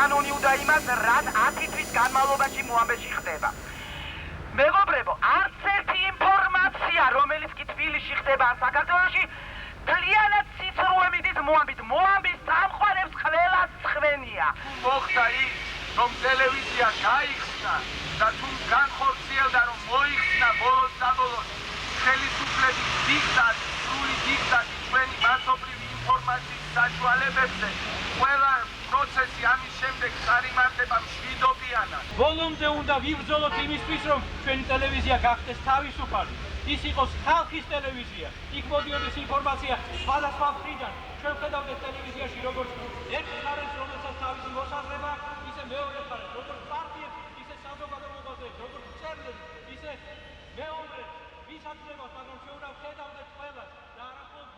კანონი უნდა იმას, რაც 10 თვის განმავლობაში მოამბეში ხდება. მეგობრებო, არც ერთი ინფორმაცია, რომელიც კი თბილისში ხდება ან საქართველოში, მთლიანად ციცრუე მიდის მოამბით. მოამბის წამყვანებს ყველას ხვენია. მოხდა ის, რომ ტელევიზია გაიხსნა და თუ განხორციელდა, რომ მოიხსნა ბოლოს საბოლოოდ ხელისუფლების დიქტატი, სრული დიქტატი ჩვენი მასობრივი ინფორმაციის საშუალებებზე, ყველა პროცესი ამის შემდეგ წარიმართება მშვიდობიანად. ბოლომდე უნდა ვიბრძოლოთ იმისთვის, რომ ჩვენი ტელევიზია გახდეს თავისუფალი. ის იყოს ხალხის ტელევიზია. იქ მოდიოდეს ინფორმაცია სხვადასხვა მხრიდან. ჩვენ ვხედავდეთ ტელევიზიაში როგორც ერთ მხარეს, რომელსაც თავისი მოსაზრება, ისე მეორე მხარეს, როგორც პარტიებს, ისე საზოგადოებაზე, როგორც მწერლებს, ისე მეომრებს, ვისაცნებას, მაგრამ ჩვენ უნდა ვხედავდეთ ყველას და არა მხოლოდ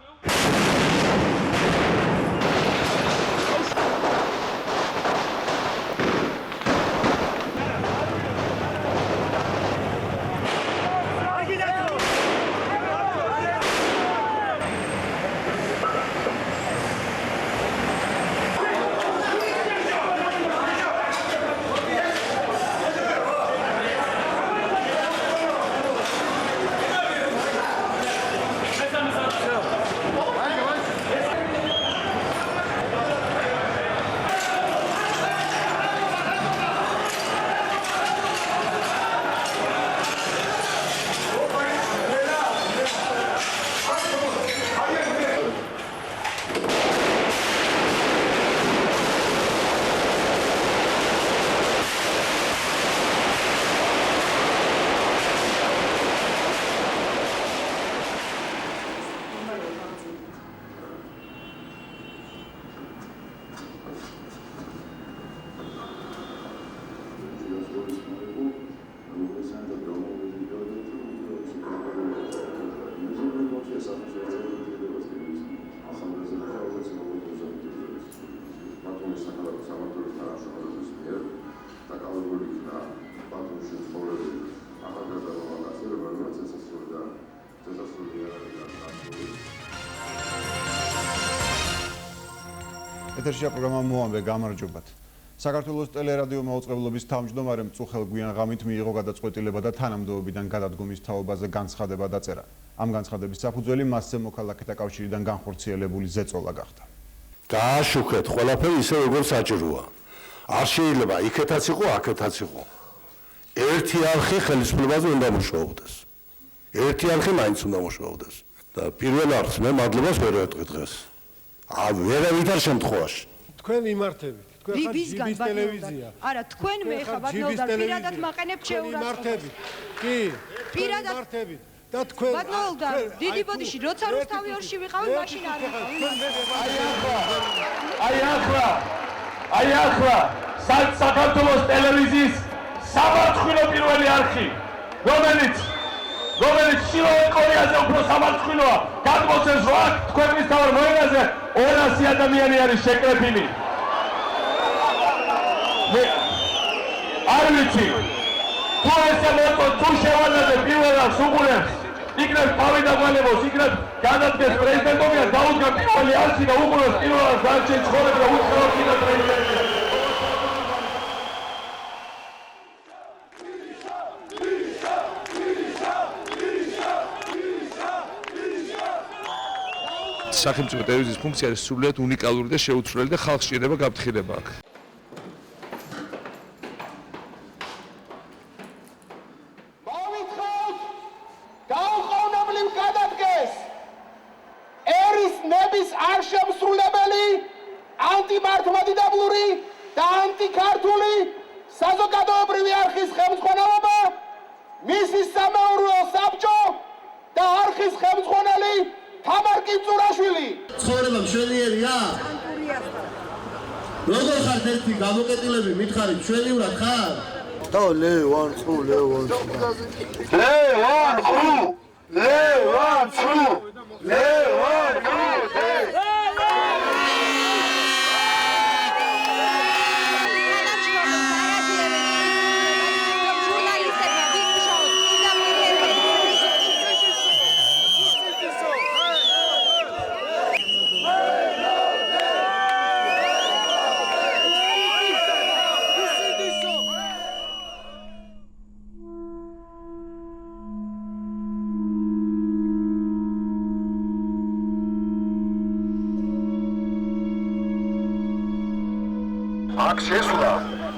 ეთერშია პროგრამა მოამბე, გამარჯობათ. საქართველოს ტელერადიო მაუწყებლობის თავმჯდომარე მწუხელ გვიანღამით მიიღო გადაწყვეტილება და თანამდებობიდან გადადგომის თაობაზე განცხადება დაწერა. ამ განცხადების საფუძველი მასზე მოქალაქეთა კავშირიდან განხორციელებული ზეწოლა გახდა. გააშუქეთ ყველაფერი ისე როგორც საჭიროა. არ შეიძლება იქეთაც იყო, აქეთაც იყო. ერთი არხი ხელისუფლებაზე უნდა მუშაობდეს. ერთი არხი მაინც უნდა მუშაობდეს. და პირველ არხს მე მადლობას ვერ ვეტყვი დღეს. ვერავით არ შემთხვევაში. თქვენ იმართებით. თქვენ ხართ ჯიბის ტელევიზია. არა, თქვენ მე ხა ბატონო პირადად მაყენებ შეურაცხყოფას. იმართებით. კი. პირადად იმართებით. და თქვენ ბატონო, დიდი ბოდიში, როცა რუსთავი ორში ვიყავი, მაშინ არ ვიყავი. აი ახლა საქართველოს ტელევიზიის სამარცხვინო პირველი არხი, რომელიც შილოვან კორეაზე უფრო სამარცხვინოა, გადმოცემს, რომ აქ თქვენ მისთავარ მოედანზე 200 ადამიანი არის შეკრებილი. არ ვიცი, თუ ესე მოტო, თუ შევალდაზე პირველ არხს უყურებს, იქნებ თავი დაგვალებოს, იქნებ გადადგეს პრეზიდენტობიდან, დაუდგა პირველი არხი და უყურებს პირველ არხს დარჩენ ცხოვრება და უცხოურ კიდე პრეზიდენტია. სახელმწიფო ტელევიზიის ფუნქცია არის სრულიად უნიკალური და შეუცვლელი და ხალხს სჭირდება გაფრთხილება აქ. მოვითხოვთ გაუყოვნებლივ გადადგეს ერის ნების არშემსრულებელი, ანტიმართლმადიდებლური და ანტიქართული საზოგადოებრივი არხის ხელმძღვანელობა, მისი სამეურვეო საბჭო და არხის ხელმძღვანელი თამარ კინწურაშვილი. ცხოვრება მშვენიერია? როგორ ხართ ერთი გამოკეტილები მითხარით მშვენივრად ხარ? და ლევან წუ აქ შესვლა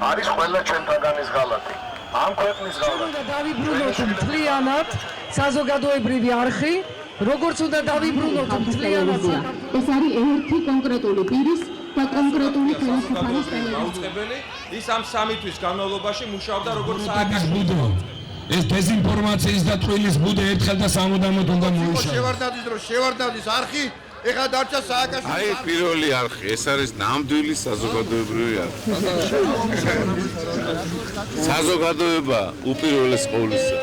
არის ყველა ჩვენთაგანის ღალატი. ამ ქვეყნის ღალატი. დავიბრუნოთ მთლიანად საზოგადოებრივი არხი, როგორც უნდა დავიბრუნოთ მთლიანად. ეს არის ერთი კონკრეტული პირის და კონკრეტული ხელისუფლების დაუწყებელი. ის ამ 3 თვის განმავლობაში მუშაობდა როგორც სააკაშო ბუდო. ეს დეზინფორმაციის და ტყილის ბუდე ერთხელ და სამუდამოდ უნდა მოიშალოს. შევარდნაძის არხი ეხლა დარჩა სააკაშო. აი პირველი არხი, ეს არის ნამდვილი საზოგადოებრივი არხი. საზოგადოება უპირველეს ყოვლისა.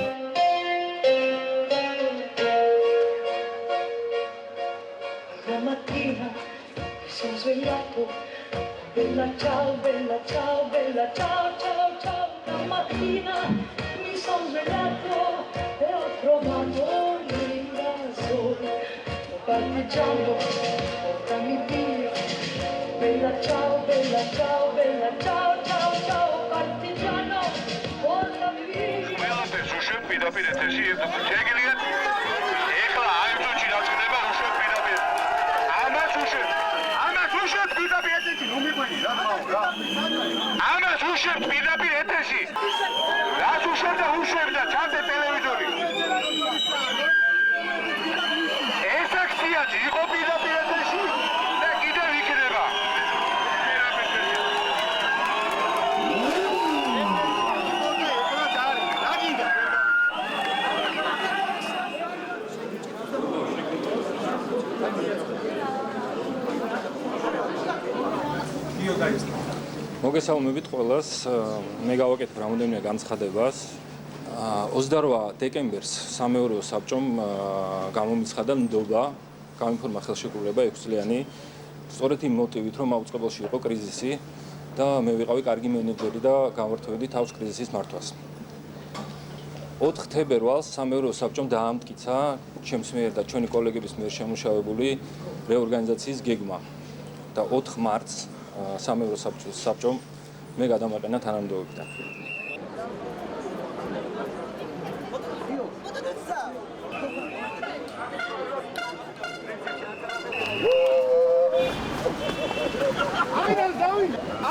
Bella ciao, bella ciao, bella ciao, ciao, ciao. Stamattina mi sono svegliato e ho trovato l'invasore. Partigiano, portami via. Bella ciao, bella ciao, bella ciao, ciao, ciao. Partigiano, portami via. ყველაფერს უშვებ პირდაპირ ეთერში შეგიძლიათ ეხლა აი წუთში რა ხდება უშვებ პირდაპირ ამას უშვებ პირდაპირ ეთერში ნუ მიყვენი რა ხმაო რა ამას უშვებ პირდაპირ ეთერში რას უშვებ და უშვებ და ჩანდა ტელევიზორი ეს აქციაჯი იყო პირდაპირ ეთერში და კიდევ იქნება მოგესალმებით ყველას. მე გავაკეთებ რამოდენიმე განცხადებას. 28 დეკემბერს სამეურვეო საბჭომ გამომიცხადა ნდობა, გამიფორმა ხელშეკრულება 6 წლიანი, სწორედ იმ მოტივით, რომ აუწყებელში იყო კრიზისი და მე ვიყავი კარგი მენეჯერი და გავართოვდი თავს კრიზისის მართვას. 4 თებერვალს სამეურვეო საბჭომ დაამტკიცა ჩემს მიერ და ჩვენი კოლეგების მიერ შემუშავებული რეორგანიზაციის გეგმა და 4 მარტს სამეურვეო საბჭომ მე გადამაყენა თანამდებობიდან.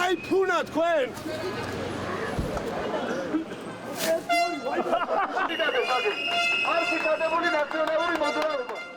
აი ფუნა თქვენ არ შეგადებული ნაციონალური მოძრაობა